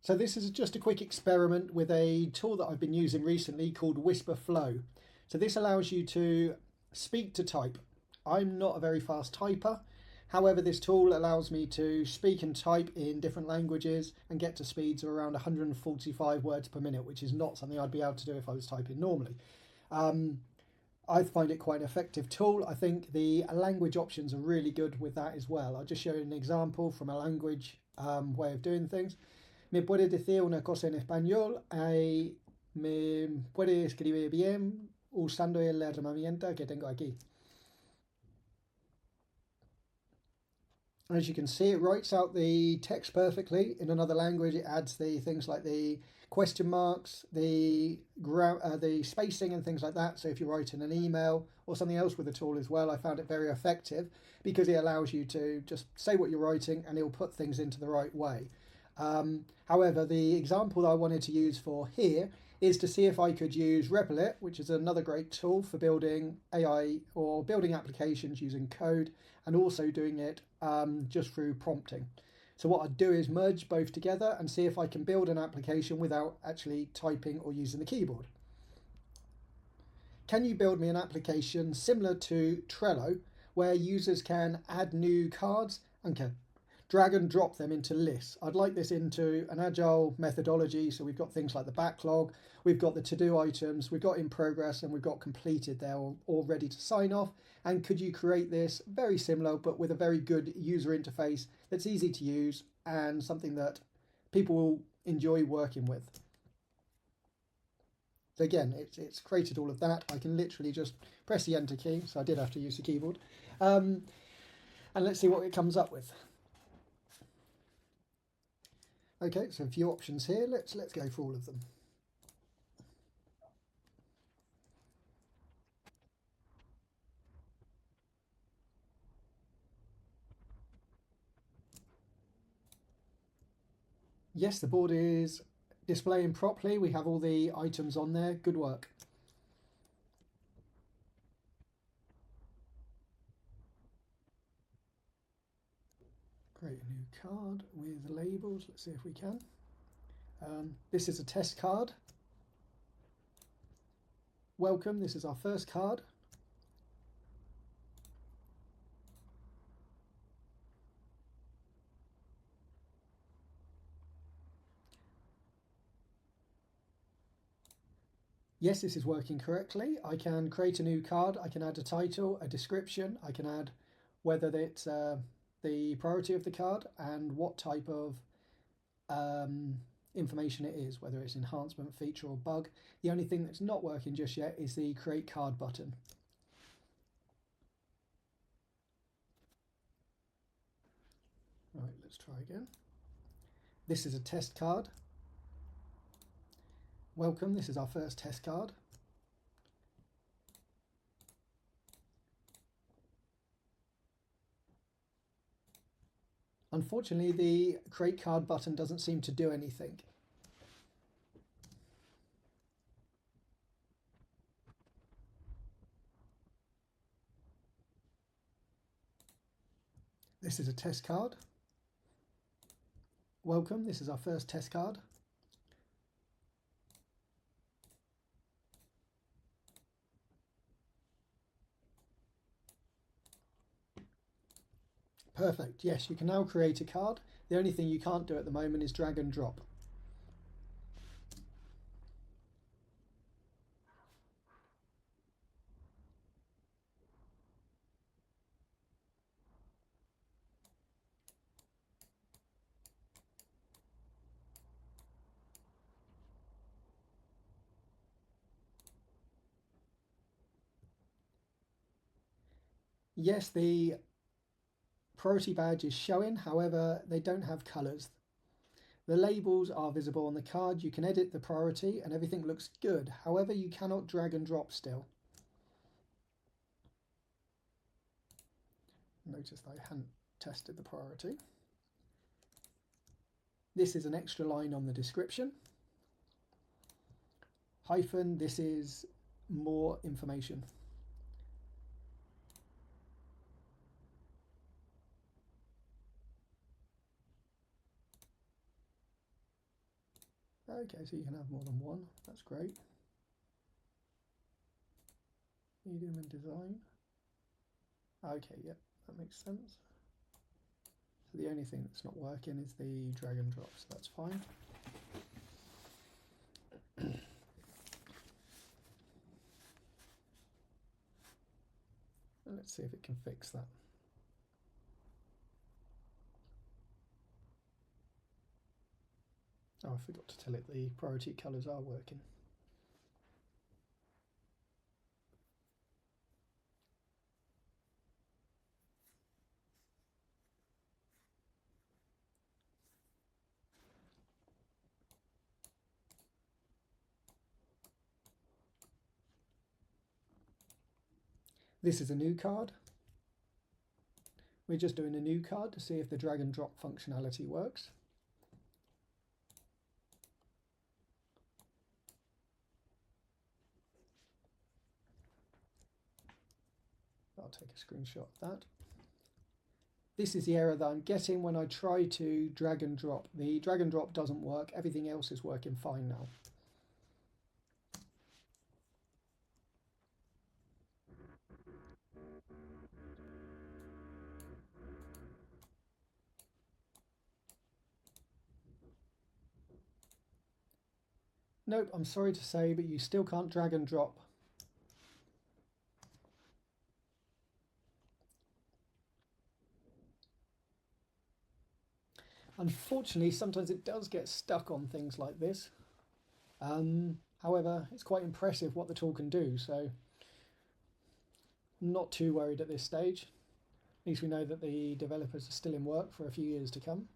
So this is just a quick experiment with a tool that I've been using recently called Whisper Flow. So this allows you to speak to type. I'm not a very fast typer. However, this tool allows me to speak and type in different languages and get to speeds of around 145 words per minute, which is not something I'd be able to do if I was typing normally. I find it quite an effective tool. I think the language options are really good with that as well. I'll just show you an example from a language way of doing things. Me puede decir una cosa en español y me puede escribir bien usando la herramienta que tengo aquí. As you can see, it writes out the text perfectly. In another language, it adds the things like the question marks, the spacing and things like that. So if you're writing an email or something else with the tool as well, I found it very effective because it allows you to just say what you're writing and it'll put things into the right way. However, the example that I wanted to use for here is to see if I could use Replit, which is another great tool for building AI or building applications using code and also doing it just through prompting. So what I'd do is merge both together and see if I can build an application without actually typing or using the keyboard. Can you build me an application similar to Trello where users can add new cards and can drag and drop them into lists? I'd like this into an agile methodology. So we've got things like the backlog, we've got the to-do items, we've got in progress, and we've got completed there, all ready to sign off. And could you create this very similar, but with a very good user interface that's easy to use and something that people will enjoy working with? So again, it's created all of that. I can literally just press the enter key. So I did have to use the keyboard. And let's see what it comes up with. Okay, so a few options here. Let's go for all of them. Yes, the board is displaying properly. We have all the items on there. Good work. Create a new card with labels. Let's see if we can. This is a test card. Welcome, this is our first card. Yes, this is working correctly. I can create a new card. I can add a title, a description. I can add whether it's the priority of the card and what type of information it is, whether it's enhancement, feature or bug. The only thing that's not working just yet is the create card button. Right, let's try again. This is a test card. Welcome, this is our first test card. Unfortunately, the create card button doesn't seem to do anything. This is a test card. Welcome, this is our first test card. Perfect, yes, you can now create a card. The only thing you can't do at the moment is drag and drop. Yes, the priority badge is showing, however, they don't have colours. The labels are visible on the card. You can edit the priority and everything looks good. However, you cannot drag and drop still. Notice that I hadn't tested the priority. This is an extra line on the description. Hyphen, this is more information. Okay, so you can have more than one. That's great. Medium and design. Okay, yep, that makes sense. So the only thing that's not working is the drag and drop, so that's fine. And let's see if it can fix that. Oh, I forgot to tell it the priority colours are working. This is a new card. We're just doing a new card to see if the drag and drop functionality works. I'll take a screenshot of that. This is the error that I'm getting when I try to drag and drop. The drag and drop doesn't work. Everything else is working fine now. Nope, I'm sorry to say, but you still can't drag and drop. Unfortunately, sometimes it does get stuck on things like this. However, it's quite impressive what the tool can do, so I'm not too worried at this stage. At least we know that the developers are still in work for a few years to come.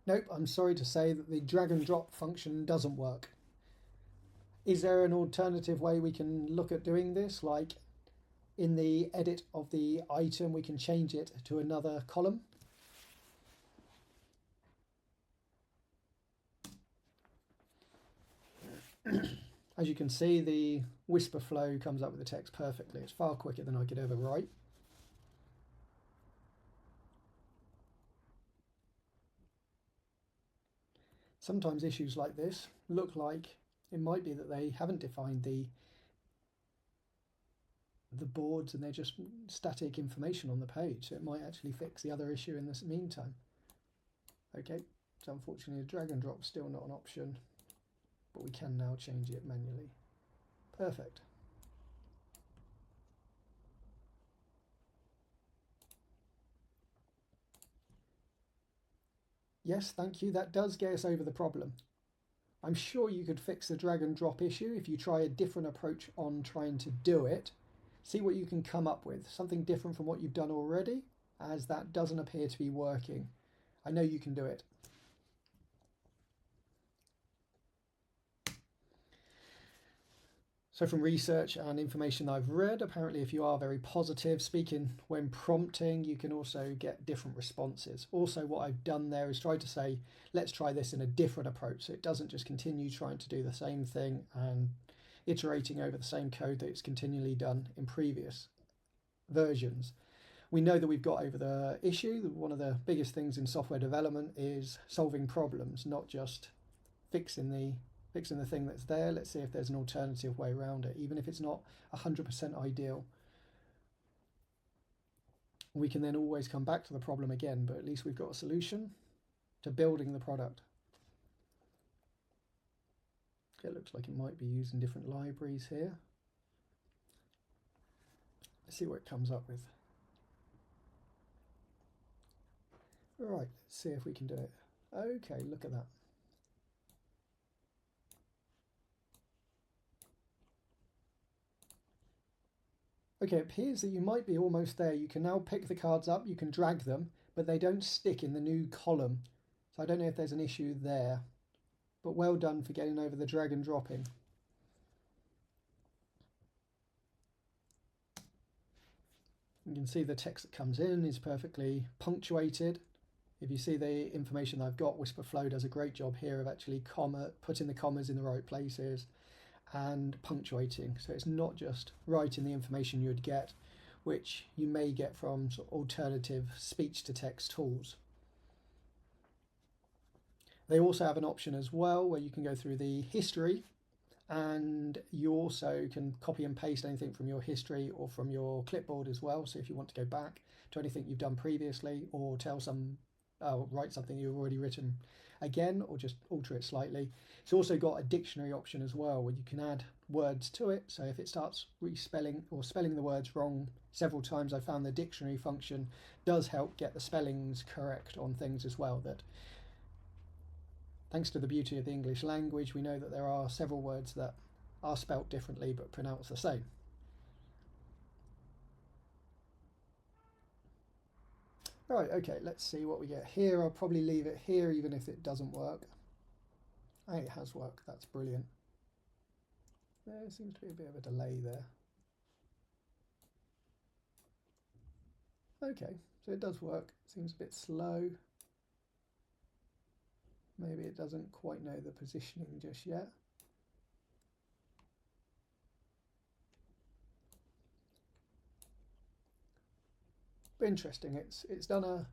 Nope, I'm sorry to say that the drag and drop function doesn't work. Is there an alternative way we can look at doing this? Like in the edit of the item, we can change it to another column. As you can see, the whisper flow comes up with the text perfectly. It's far quicker than I could ever write. Sometimes issues like this look like it might be that they haven't defined the boards and they're just static information on the page. So it might actually fix the other issue in the meantime. Okay, so unfortunately, a drag and drop is still not an option, but we can now change it manually. Perfect. Yes, thank you. That does get us over the problem. I'm sure you could fix the drag and drop issue if you try a different approach on trying to do it. See what you can come up with, something different from what you've done already, as that doesn't appear to be working. I know you can do it. So from research and information I've read, apparently if you are very positive, speaking when prompting, you can also get different responses. Also, what I've done there is try to say, let's try this in a different approach. So it doesn't just continue trying to do the same thing and iterating over the same code that it's continually done in previous versions. We know that we've got over the issue. One of the biggest things in software development is solving problems, not just fixing the thing that's there. Let's see if there's an alternative way around it, even if it's not 100% ideal. We can then always come back to the problem again, but at least we've got a solution to building the product. It looks like it might be using different libraries here. Let's see what it comes up with. Right, let's see if we can do it. Okay, look at that. Okay, it appears that you might be almost there. You can now pick the cards up, you can drag them, but they don't stick in the new column. So I don't know if there's an issue there. But well done for getting over the drag and dropping. You can see the text that comes in is perfectly punctuated. If you see the information that I've got, Whisperflow does a great job here of actually putting the commas in the right places and punctuating. So it's not just writing the information you'd get, which you may get from sort of alternative speech-to-text tools. They also have an option as well where you can go through the history, and you also can copy and paste anything from your history or from your clipboard as well. So if you want to go back to anything you've done previously, or write something you've already written again, or just alter it slightly. It's also got a dictionary option as well where you can add words to it. So if it starts respelling or spelling the words wrong several times, I found the dictionary function does help get the spellings correct on things as well. That thanks to the beauty of the English language, we know that there are several words that are spelt differently but pronounced the same. Right, okay, let's see what we get here. I'll probably leave it here even if it doesn't work. Oh, it has worked, that's brilliant. There seems to be a bit of a delay there. Okay, so it does work. Seems a bit slow. Maybe it doesn't quite know the positioning just yet. But interesting, it's done a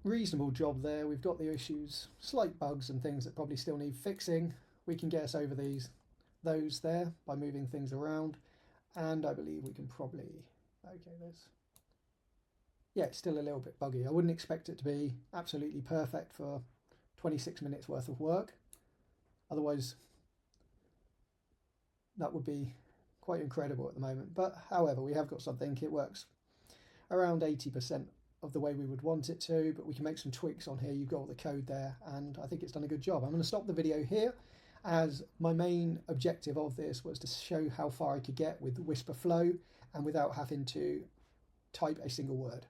reasonable job there. We've got the issues, slight bugs and things that probably still need fixing. We can get us over those there by moving things around, and I believe we can probably, okay, yeah, it's still a little bit buggy. I wouldn't expect it to be absolutely perfect for 26 minutes worth of work. Otherwise, that would be quite incredible at the moment. But however, we have got something. It works around 80% of the way we would want it to, but we can make some tweaks on here. You've got all the code there, and I think it's done a good job. I'm going to stop the video here, as my main objective of this was to show how far I could get with Whisperflow and without having to type a single word.